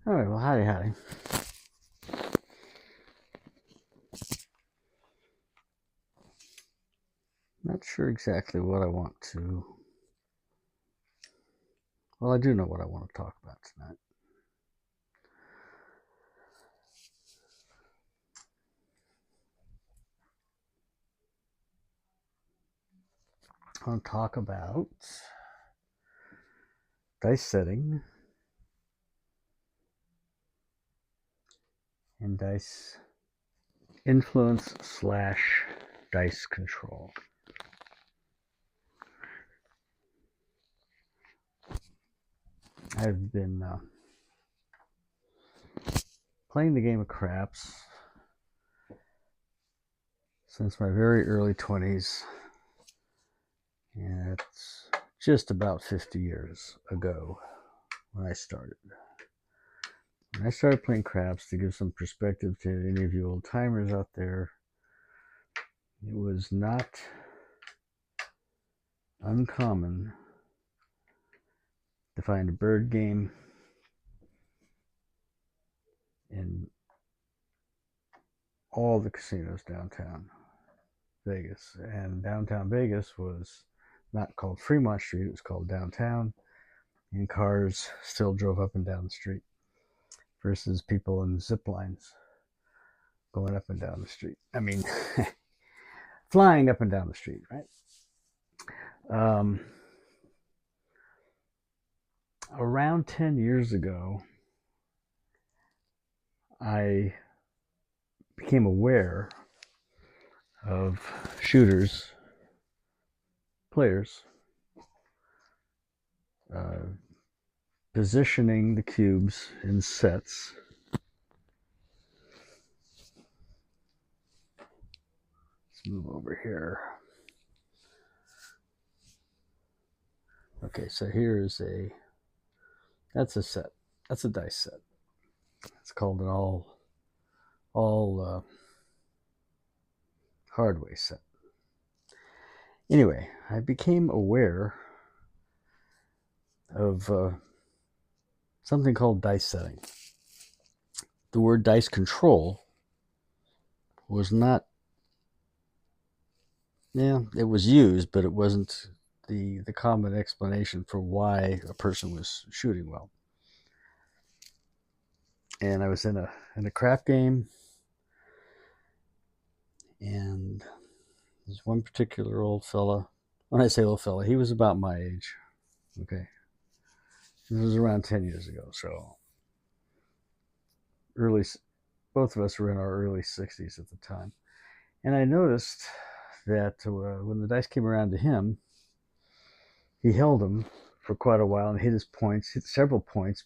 All right, well, howdy. Not sure exactly what I want to. Well, I do know what I want to talk about tonight. I want to talk about dice setting and dice influence slash dice control. I've been playing the game of craps since my very early 20s, and it's just about 50 years ago when I started. When I started playing craps, to give some perspective to any of you old timers out there, it was not uncommon to find a bird game in all the casinos downtown Vegas. And downtown Vegas was not called Fremont Street, it was called downtown, and cars still drove up and down the street versus people in zip lines going up and down the street. I mean, flying up and down the street, right? Um, Around 10 years ago, I became aware of shooters, players, uh, positioning the cubes in sets. Let's move over here. Okay, so here's that's a set. That's a dice set. It's called an all hardware set. Anyway, I became aware of something called dice setting. The word dice control was not, yeah, it was used, but it wasn't the common explanation for why a person was shooting well. And I was in a crap game, and there's one particular old fella. When I say old fella, he was about my age. Okay, this was around 10 years ago, so early. Both of us were in our early 60s at the time, and I noticed that when the dice came around to him, he held them for quite a while and hit his points, hit several points,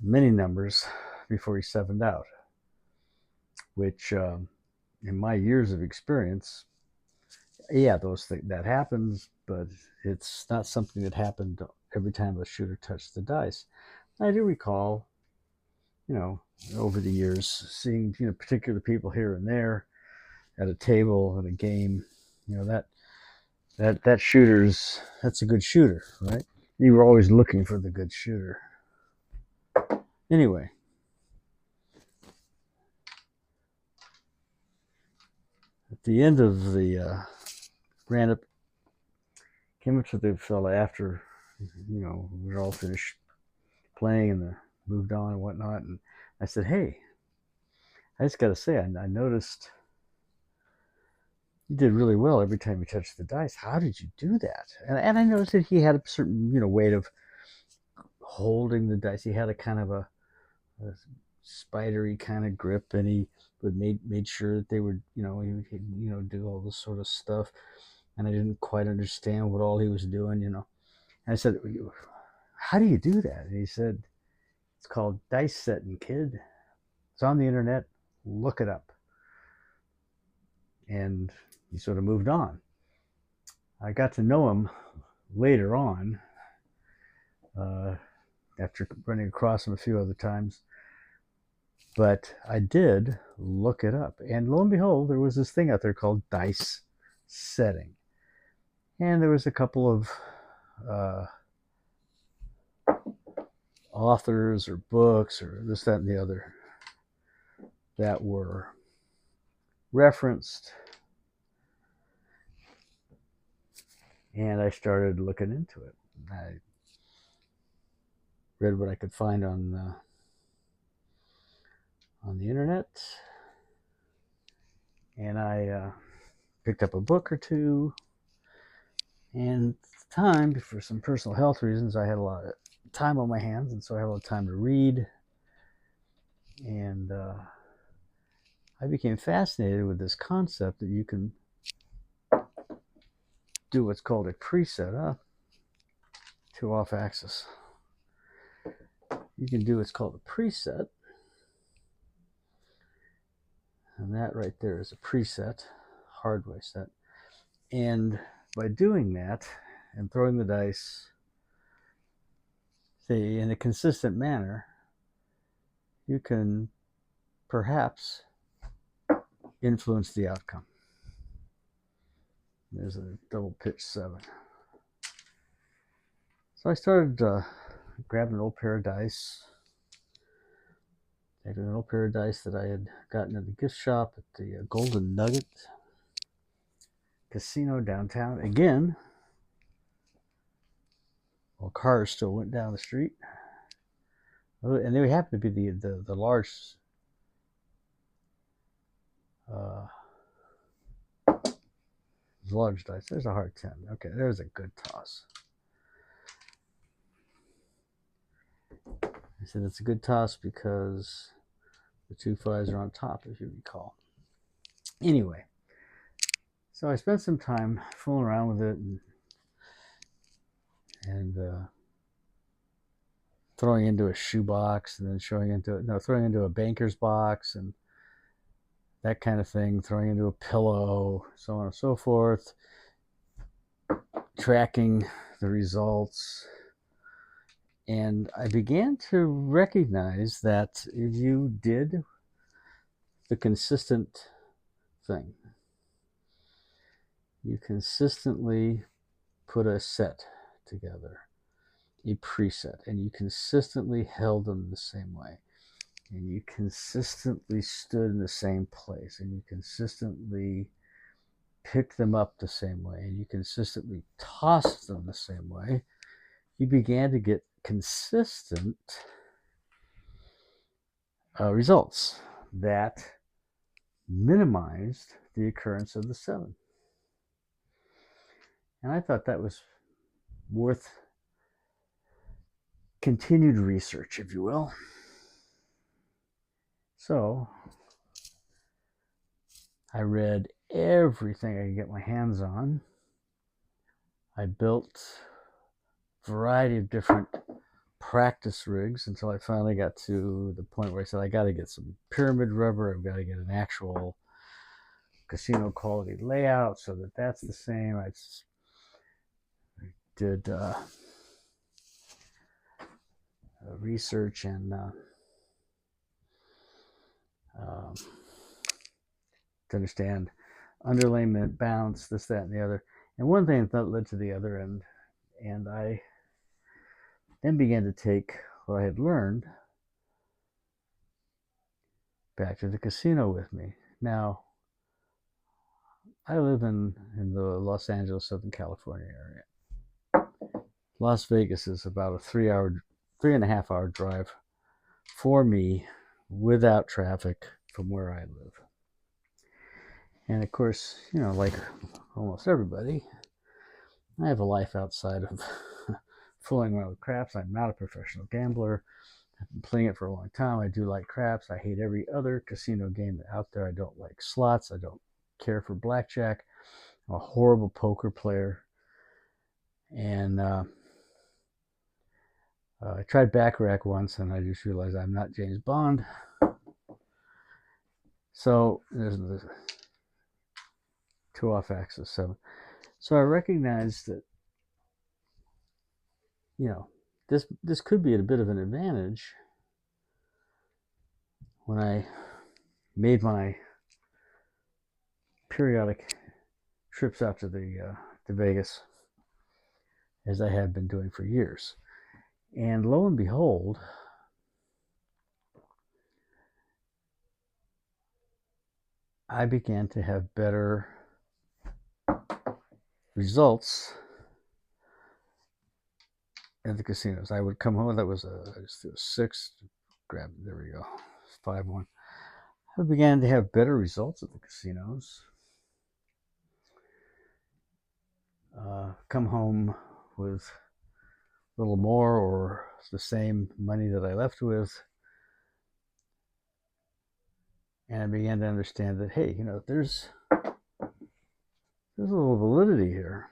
many numbers before he sevened out, which in my years of experience, yeah, that happens, but it's not something that happened every time a shooter touched the dice. I do recall, you know, over the years, seeing particular people here and there at a table at a game, that that's a good shooter, right? You were always looking for the good shooter. Anyway, at the end of the ran up, came up to the fella after we were all finished playing and moved on and whatnot, and I said, "Hey, I just got to say, I noticed you did really well every time you touched the dice. How did you do that?" And I noticed that he had a certain way of holding the dice. He had a kind of a spidery kind of grip, and he would made sure that they were he would do all this sort of stuff, and I didn't quite understand what all he was doing. And I said, "How do you do that?" And he said, "It's called dice setting, kid. It's on the internet. Look it up." And he sort of moved on. I got to know him later on, uh, after running across him a few other times. But I did look it up, and lo and behold, there was this thing out there called dice setting, and there was a couple of uh, authors or books or this, that, and the other that were referenced, and I started looking into it. I read what I could find on the internet, and I picked up a book or two. And at the time, for some personal health reasons, I had a lot of time on my hands, and so I had a lot of time to read. And I became fascinated with this concept that you can do what's called a preset. Two off axis. You can do what's called a preset. And that right there is a preset, hardware set. And by doing that and throwing the dice, say, in a consistent manner, you can perhaps influence the outcome. There's a double pitch 7. So I started grabbing an old pair of dice. I had an old pair of dice that I had gotten at the gift shop at the Golden Nugget Casino downtown. Again, while cars still went down the street. And they happened to be the large large dice. There's a hard 10. Okay, there's a good toss. I said it's a good toss because the 2 5s are on top, if you recall. Anyway, so I spent some time fooling around with it and throwing into a shoebox and then throwing into a banker's box and that kind of thing, throwing into a pillow, so on and so forth, tracking the results. And I began to recognize that if you did the consistent thing, you consistently put a set together, a preset, and you consistently held them the same way, and you consistently stood in the same place, and you consistently picked them up the same way, and you consistently tossed them the same way, you began to get consistent results that minimized the occurrence of the 7. And I thought that was worth continued research, if you will. So I read everything I could get my hands on. I built a variety of different practice rigs until I finally got to the point where I said, I got to get some pyramid rubber. I've got to get an actual casino quality layout so that that's the same. I did research and to understand underlayment, bounce, this, that, and the other. And one thing that led to the other, and I then began to take what I had learned back to the casino with me. Now, I live in the Los Angeles, Southern California area. Las Vegas is about a 3.5 hour drive for me without traffic from where I live. And of course, like almost everybody, I have a life outside of fooling around with craps. I'm not a professional gambler. I've been playing it for a long time. I do like craps. I hate every other casino game out there. I don't like slots. I don't care for blackjack. I'm a horrible poker player. And I tried Baccarat once, and I just realized I'm not James Bond. So there's the 2 off axis 7. So I recognized that, this could be a bit of an advantage when I made my periodic trips out to Vegas, as I had been doing for years. And lo and behold, I began to have better results at the casinos. I would come home, that was a 6, there we go, 5-1. I began to have better results at the casinos. Come home with a little more or the same money that I left with. And I began to understand that, hey, there's a little validity here.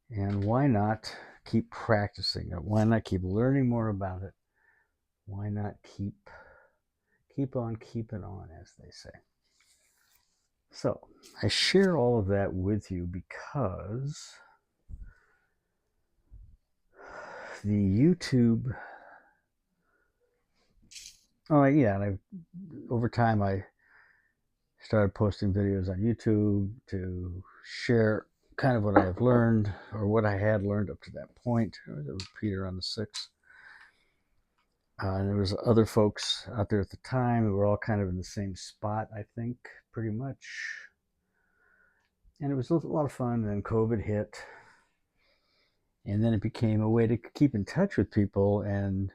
And why not keep practicing it? Why not keep learning more about it? Why not keep on keeping on, as they say? So I share all of that with you because the YouTube, and over time I started posting videos on YouTube to share kind of what I have learned or what I had learned up to that point. I was a repeater on the 6. And there was other folks out there at the time who were all kind of in the same spot, I think, pretty much. And it was a lot of fun. And then COVID hit. And then it became a way to keep in touch with people and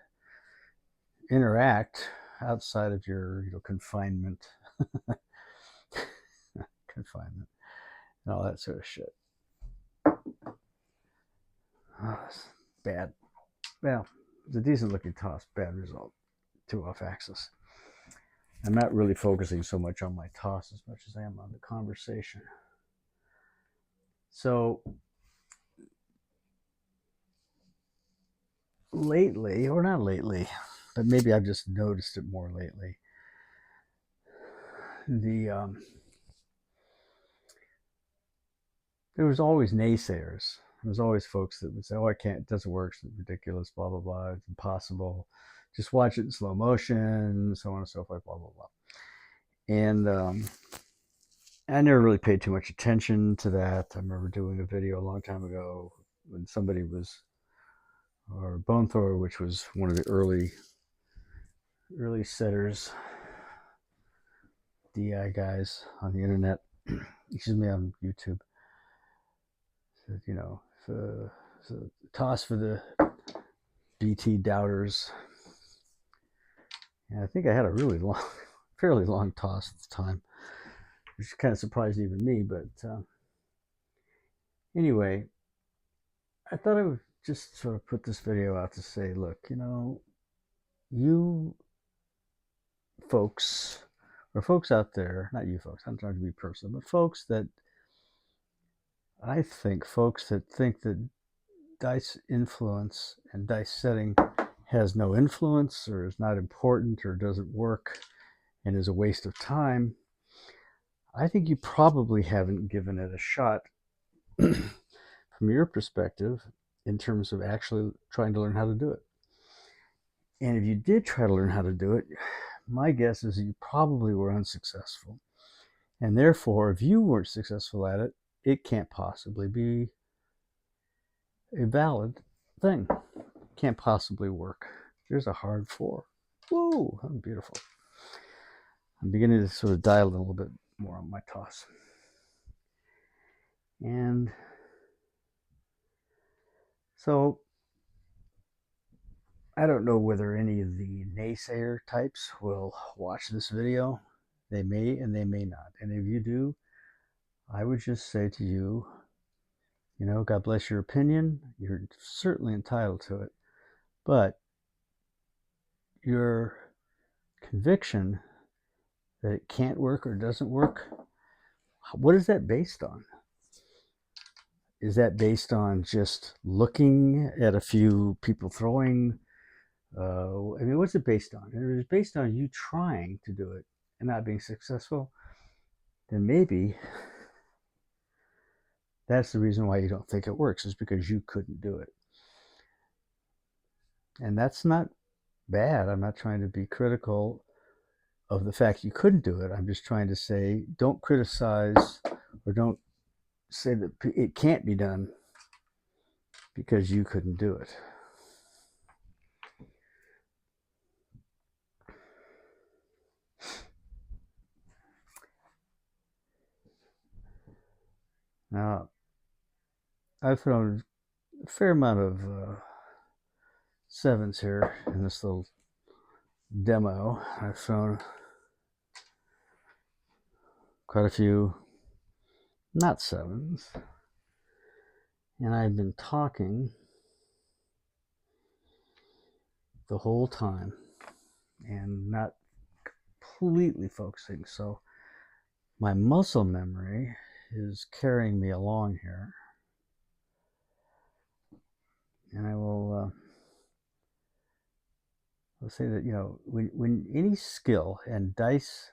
interact outside of your confinement. Confinement. And all that sort of shit. Oh, that's bad. Well, it's a decent looking toss. Bad result. 2 off axis. I'm not really focusing so much on my toss as much as I am on the conversation. So lately, or not lately, but maybe I've just noticed it more lately, there was always naysayers. There was always folks that would say, "Oh, I can't. It doesn't work. It's ridiculous. Blah blah blah. It's impossible. Just watch it in slow motion." So on and so forth. Blah blah blah. And I never really paid too much attention to that. I remember doing a video a long time ago when somebody was, or Bone Thrower, which was one of the early setters, DI guys on the internet, excuse me, on YouTube. Said, it's a toss for the BT doubters. And I think I had a really long, fairly long toss at the time, which kind of surprised even me. But anyway, I thought I would just sort of put this video out to say, look, you folks, or folks out there, not you folks, I'm trying to be personal, but folks that dice influence and dice setting has no influence or is not important or doesn't work and is a waste of time, I think you probably haven't given it a shot from your perspective in terms of actually trying to learn how to do it. And if you did try to learn how to do it, my guess is you probably were unsuccessful. And therefore, if you weren't successful at it, it can't possibly be a valid thing. It can't possibly work. There's a hard 4. Whoa, that's beautiful. I'm beginning to sort of dial in a little bit more on my toss. And so I don't know whether any of the naysayer types will watch this video. They may and they may not. And if you do, I would just say to you, God bless your opinion. You're certainly entitled to it. But your conviction that it can't work or doesn't work, what is that based on? Is that based on just looking at a few people throwing? What's it based on? If it's based on you trying to do it and not being successful, then maybe that's the reason why you don't think it works, is because you couldn't do it. And that's not bad. I'm not trying to be critical of the fact you couldn't do it. I'm just trying to say, don't criticize or don't say that it can't be done because you couldn't do it. Now, I've thrown a fair amount of sevens here in this little demo. I've thrown quite a few not sevens, and I've been talking the whole time and not completely focusing. So my muscle memory is carrying me along here. And I will let's say that, when any skill and dice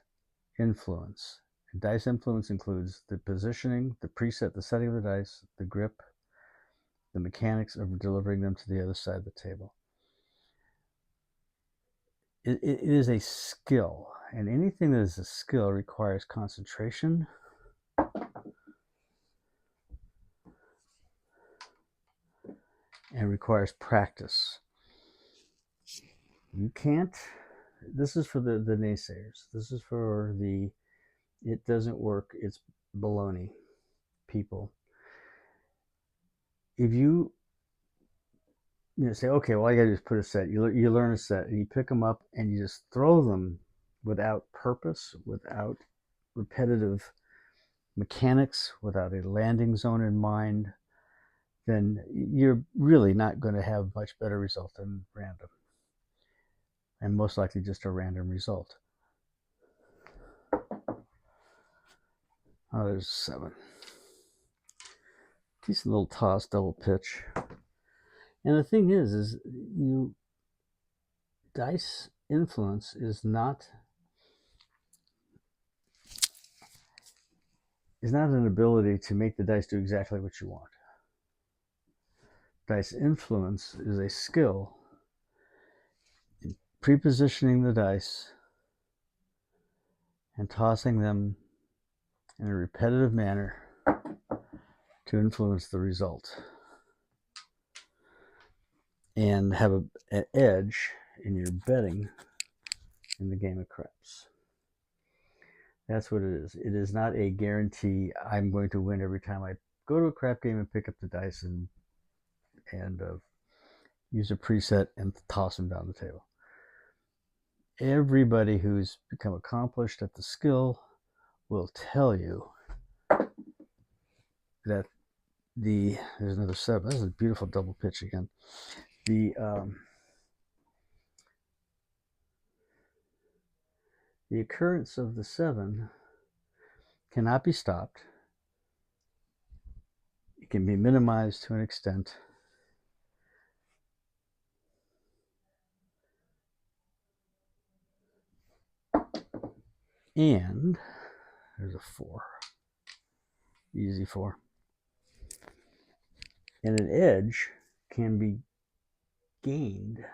influence includes the positioning, the preset, the setting of the dice, the grip, the mechanics of delivering them to the other side of the table. It is a skill, and anything that is a skill requires concentration and requires practice. You can't, this is for the naysayers. This is for the it doesn't work, it's baloney people. If you say, okay, well, all you gotta do is put a set, you learn a set, and you pick them up and you just throw them without purpose, without repetitive mechanics, without a landing zone in mind, then you're really not going to have much better result than random, and most likely just a random result. Oh, there's 7. Decent little toss, double pitch. And the thing is dice influence is not an ability to make the dice do exactly what you want. Dice influence is a skill in pre-positioning the dice and tossing them in a repetitive manner to influence the result and have an edge in your betting in the game of craps. That's what it is. It is not a guarantee I'm going to win every time I go to a crap game and pick up the dice and use a preset and toss them down the table. Everybody who's become accomplished at the skill will tell you that there's another 7. This is a beautiful double pitch again. The occurrence of the 7 cannot be stopped. It can be minimized to an extent. And there's a 4. Easy 4. And an edge can be gained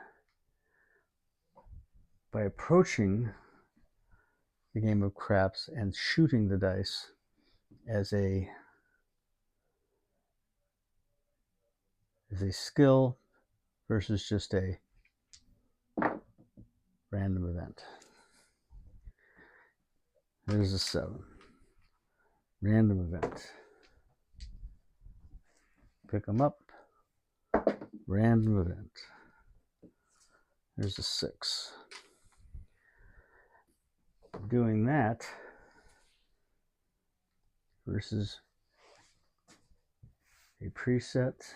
by approaching the game of craps and shooting the dice as a skill versus just a random event. There's a 7. Random event. Pick them up. Random event. There's a 6. Doing that versus a preset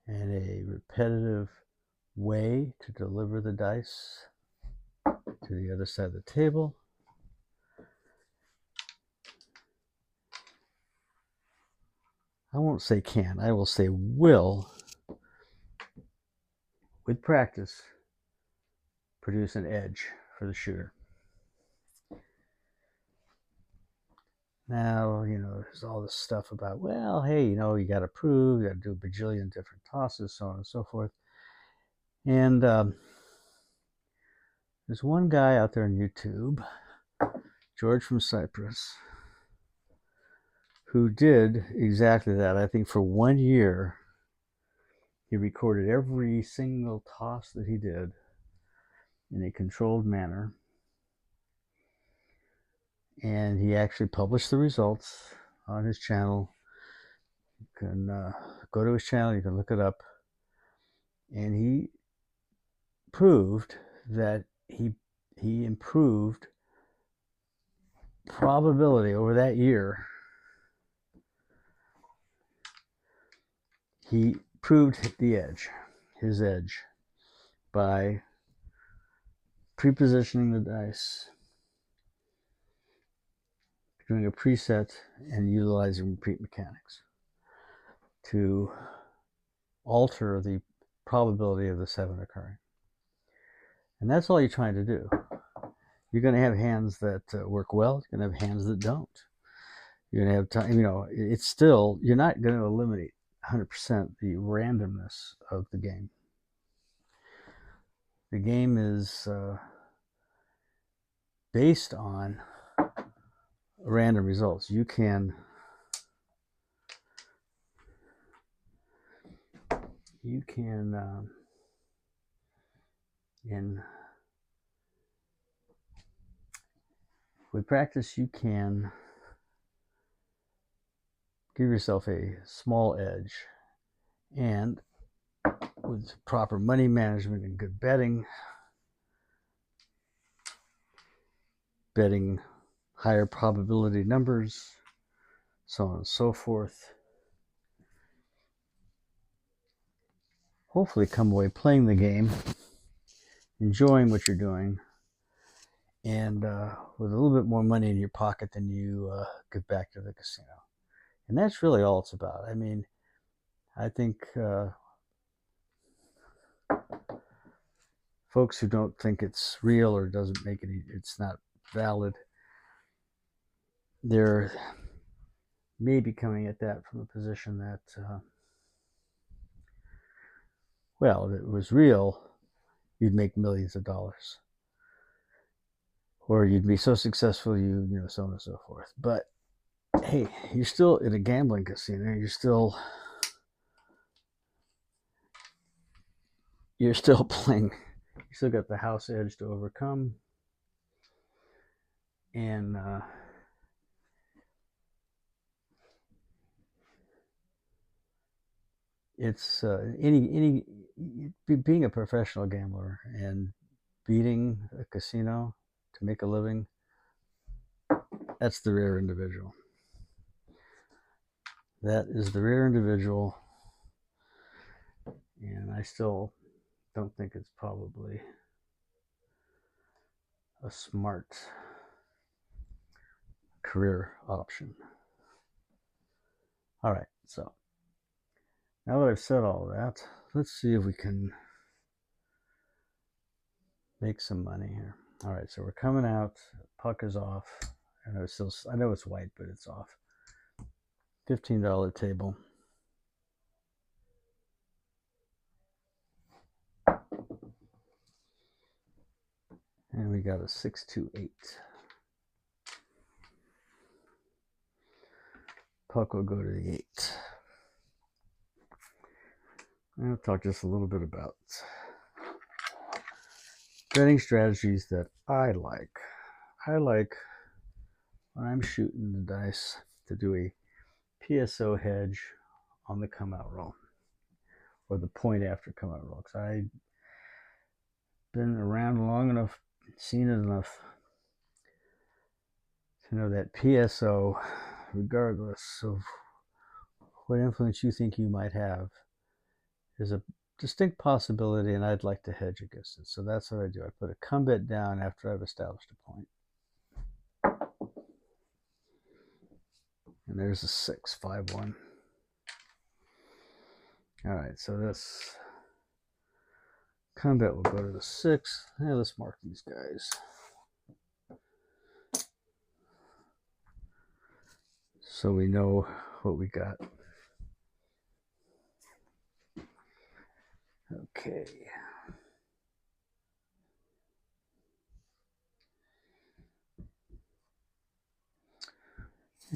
and a repetitive way to deliver the dice to the other side of the table. I won't say can, I will say will, with practice, produce an edge for the shooter. Now, there's all this stuff about, well, hey, you got to prove, you got to do a bajillion different tosses, so on and so forth. And there's one guy out there on YouTube George from Cyprus, who did exactly that. I think for 1 year, he recorded every single toss that he did in a controlled manner. And he actually published the results on his channel. You can go to his channel, you can look it up. And he proved that he improved probability over that year. He proved his edge, by pre-positioning the dice, doing a preset, and utilizing repeat mechanics to alter the probability of the 7 occurring. And that's all you're trying to do. You're going to have hands that work well. You're going to have hands that don't. You're going to have time, it's still, you're not going to eliminate 100% the randomness of the game. The game is based on random results. You can with practice, you can give yourself a small edge, and with proper money management and good betting higher probability numbers, so on and so forth, hopefully come away playing the game, enjoying what you're doing, and with a little bit more money in your pocket than you give back to the casino. And that's really all it's about. I mean, I think folks who don't think it's real or doesn't make it's not valid, they're maybe coming at that from a position that, well, if it was real, you'd make millions of dollars, or you'd be so successful, so on and so forth. But hey, you're still in a gambling casino. You're still playing. You still got the house edge to overcome, and it's being a professional gambler and beating a casino to make a living. That's the rare individual. That is the rare individual, and I still don't think it's probably a smart career option. All right, so now that I've said all that, let's see if we can make some money here. All right, so we're coming out. Puck is off. I know it's white, but it's off. $15 table. And we got a 6-2-8. Puck will go to the 8. I'll talk just a little bit about betting strategies that I like. I like, when I'm shooting the dice, to do a PSO hedge on the come out roll, or the point after come out roll, because I've been around long enough, seen it enough to know that PSO, regardless of what influence you think you might have, is a distinct possibility, and I'd like to hedge against it. So that's what I do. I put a come bet down after I've established a point. And there's a 6, 5-1. All right, so this come bet will go to the 6. Yeah, let's mark these guys. So we know what we got. Okay.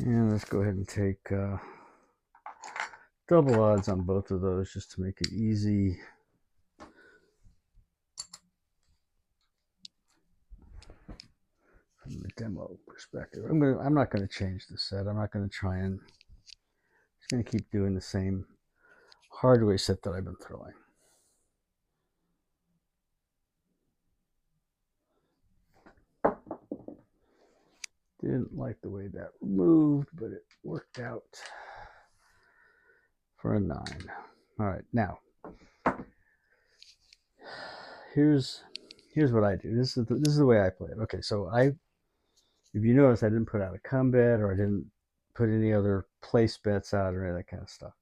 And let's go ahead and take double odds on both of those just to make it easy. From the demo perspective, I'm not going to change the set. I'm not going to try and just going to keep doing the same hardware set that I've been throwing. Didn't like the way that moved, but it worked out for a 9. All right, now here's what I do. This is the way I play it. Okay, so if you notice, I didn't put out a come bet, or I didn't put any other place bets out, or any of that kind of stuff.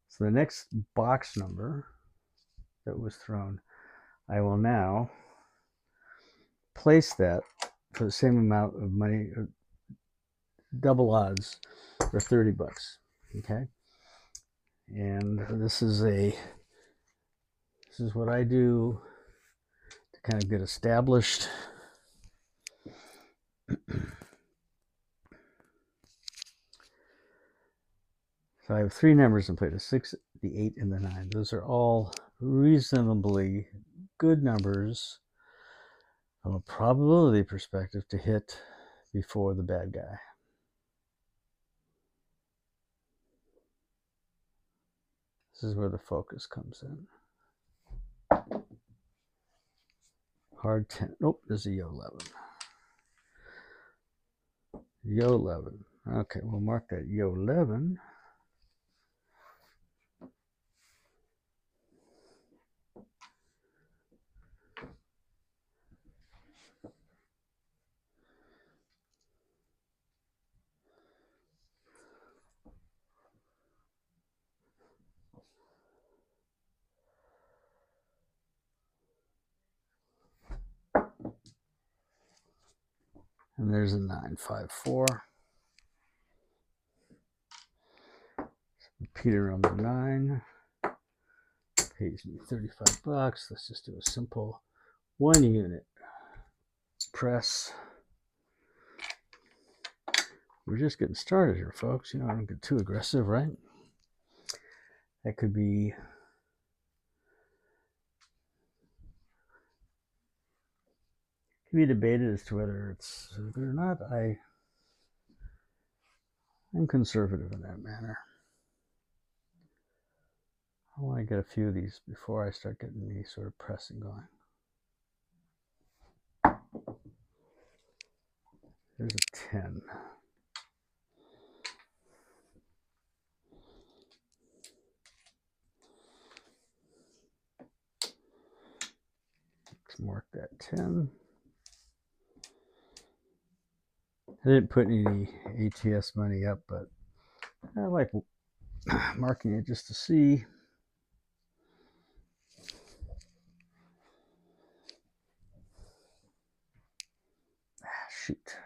So the next box number that was thrown, I will now place that for the same amount of money, double odds for 30 bucks. Okay, and this is what I do to kind of get established. So I have 3 numbers in play: the 6, the 8, and the 9. Those are all reasonably good numbers from a probability perspective to hit before the bad guy. This is where the focus comes in. Hard 10. Nope, there's a Yo 11. Yo 11. Okay, we'll mark that Yo 11. And there's a 954. Peter on the 9 pays me 35 bucks. Let's just do a simple 1 unit press. We're just getting started here, folks. You know, I don't get too aggressive, right? That could be debated as to whether it's good or not. I'm conservative in that manner. I want to get a few of these before I start getting the sort of pressing going. There's a 10. Let's mark that 10. I didn't put any ATS money up, but I like marking it just to see. Shoot.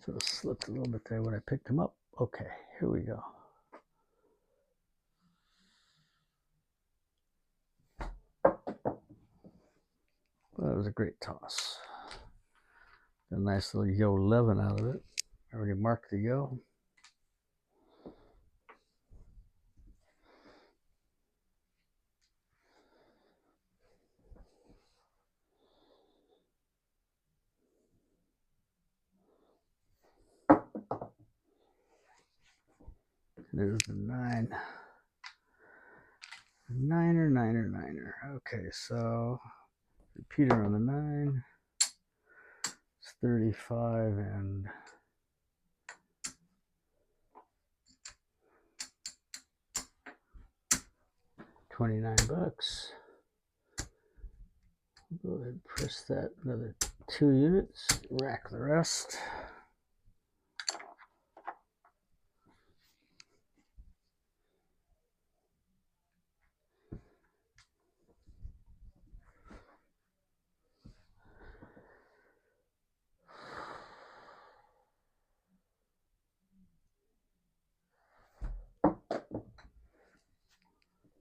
So it slipped a little bit there when I picked them up. Okay, here we go. Well, that was a great toss. Got a nice little Yo 11 out of it. I already marked the Yo. There's the 9. Niner, niner, niner. Okay, so repeater on the 9. It's 35 and $29. Go ahead and press that another 2 units. Rack the rest.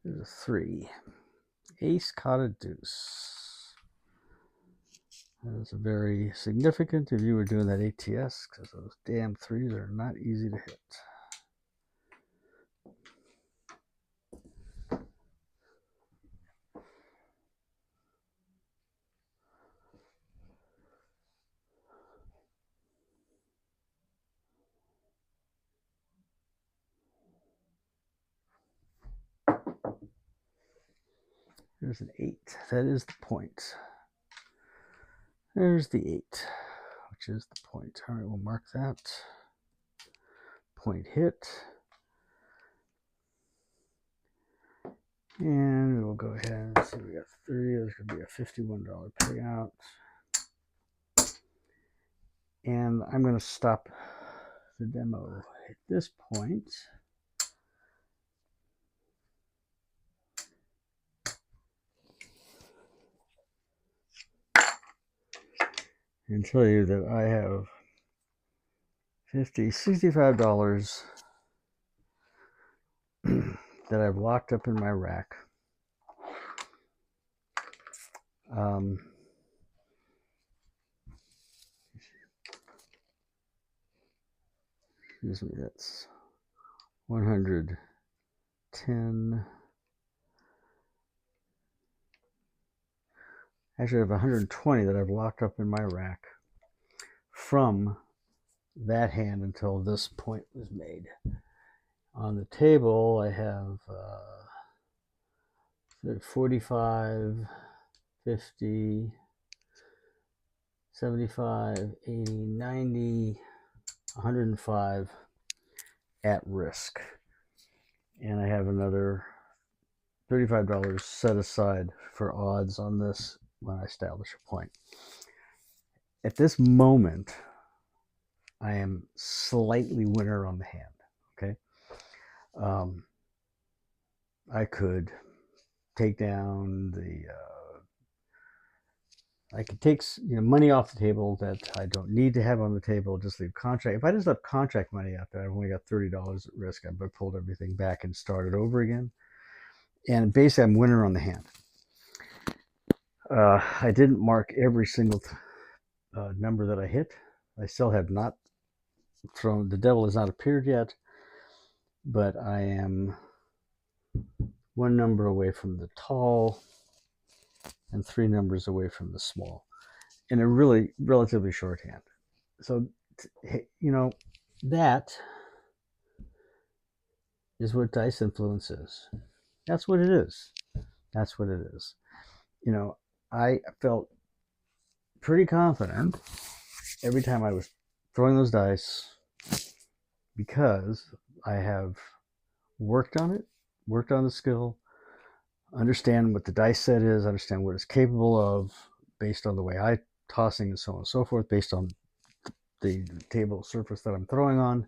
There's a 3. Ace caught a deuce. That is very significant if you were doing that ATS, because those damn threes are not easy to hit. There's an 8. That is the point. There's the 8, which is the point. All right, we'll mark that. Point hit. And we'll go ahead and see, we got 3. There's going to be a $51 payout. And I'm going to stop the demo at this point. And tell you that I have $65 that I've locked up in my rack. Excuse me, that's 110. Actually, I have 120 that I've locked up in my rack from that hand until this point was made. On the table, I have 45, 50, 75, 80, 90, 105 at risk. And I have another $35 set aside for odds on this when I establish a point. At this moment, I am slightly winner on the hand, okay? I could take down the, I could take money off the table that I don't need to have on the table, just leave contract. If I just left contract money out there, I've only got $30 at risk. I pulled everything back and started over again. And basically, I'm winner on the hand. I didn't mark every single number that I hit. I still have not thrown, the devil has not appeared yet, but I am 1 number away from the tall and 3 numbers away from the small in a really relatively short hand. So, that is what dice influence is. That's what it is. That's what it is. I felt pretty confident every time I was throwing those dice because I have worked on it, worked on the skill, understand what the dice set is, understand what it's capable of based on the way I tossing and so on and so forth, based on the table surface that I'm throwing on.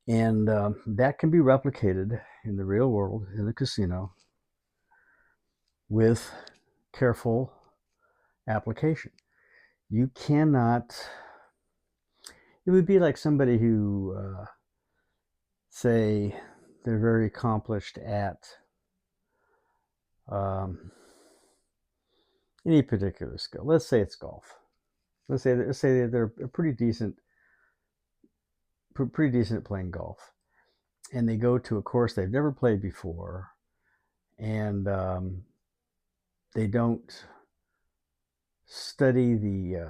And that can be replicated in the real world, in the casino, with careful application. You cannot, it would be like somebody who, say, they're very accomplished at any particular skill. Let's say it's golf. Let's say they're pretty decent at playing golf, and they go to a course they've never played before, and they don't study the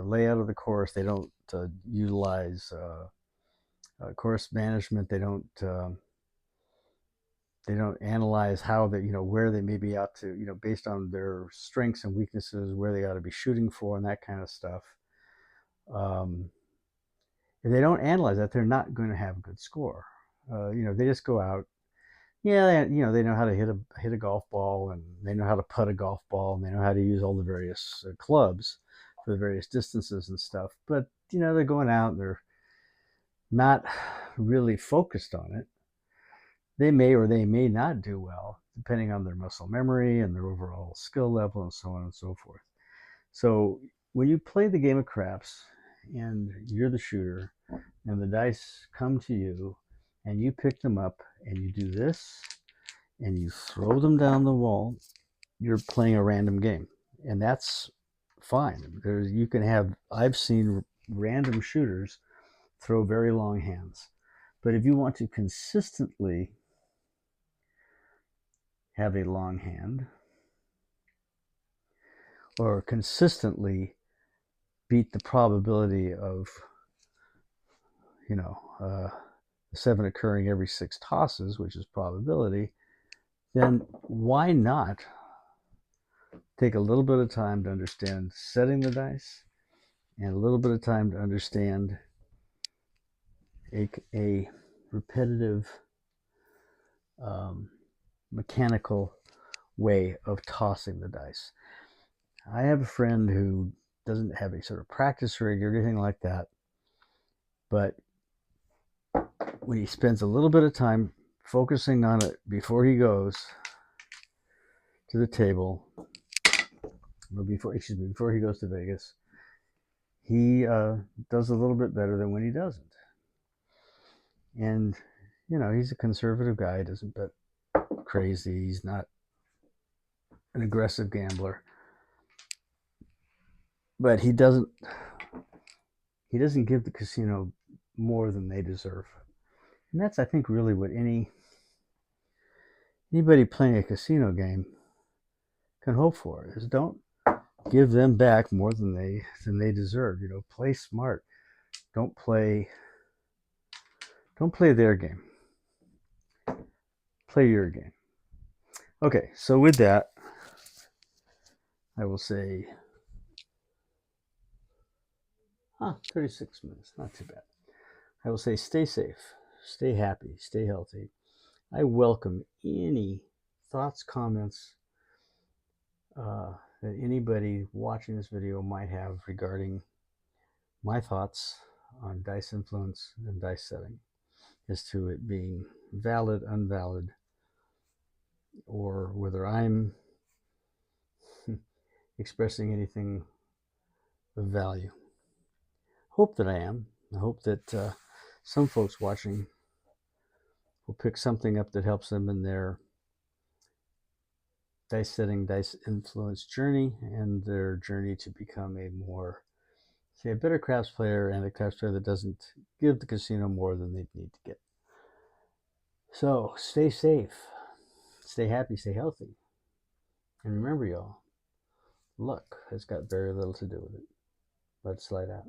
layout of the course. They don't utilize course management. They don't analyze how they, where they may be out to, based on their strengths and weaknesses, where they ought to be shooting for, and that kind of stuff. If they don't analyze that, they're not going to have a good score. They just go out. Yeah, they know how to hit a golf ball, and they know how to putt a golf ball, and they know how to use all the various clubs for the various distances and stuff. But they're going out, and they're not really focused on it. They may or they may not do well, depending on their muscle memory and their overall skill level and so on and so forth. So when you play the game of craps and you're the shooter and the dice come to you and you pick them up and you do this and you throw them down the wall, you're playing a random game. And that's fine. I've seen random shooters throw very long hands. But if you want to consistently have a long hand, or consistently beat the probability of, the 7 occurring every 6 tosses, which is probability, then why not take a little bit of time to understand setting the dice and a little bit of time to understand a repetitive, mechanical way of tossing the dice. I have a friend who doesn't have a sort of practice rig or anything like that, but when he spends a little bit of time focusing on it before he goes to the table, or before he goes to Vegas, he does a little bit better than when he doesn't. And he's a conservative guy. He doesn't bet crazy. He's not an aggressive gambler, but he doesn't give the casino more than they deserve. And that's, I think, really what anybody playing a casino game can hope for, is don't give them back more than they deserve. Play smart. Don't play their game. Play your game. Okay, so with that, I will say 36 minutes, not too bad. I will say stay safe, stay happy, stay healthy. I welcome any thoughts, comments that anybody watching this video might have regarding my thoughts on dice influence and dice setting, as to it being valid, invalid, or whether I'm expressing anything of value. Hope that I am. I hope that some folks watching will pick something up that helps them in their dice setting, dice influence journey, and their journey to become a better craps player, and a craps player that doesn't give the casino more than they need to get. So stay safe, stay happy, stay healthy. And remember, y'all, luck has got very little to do with it. Let's slide out.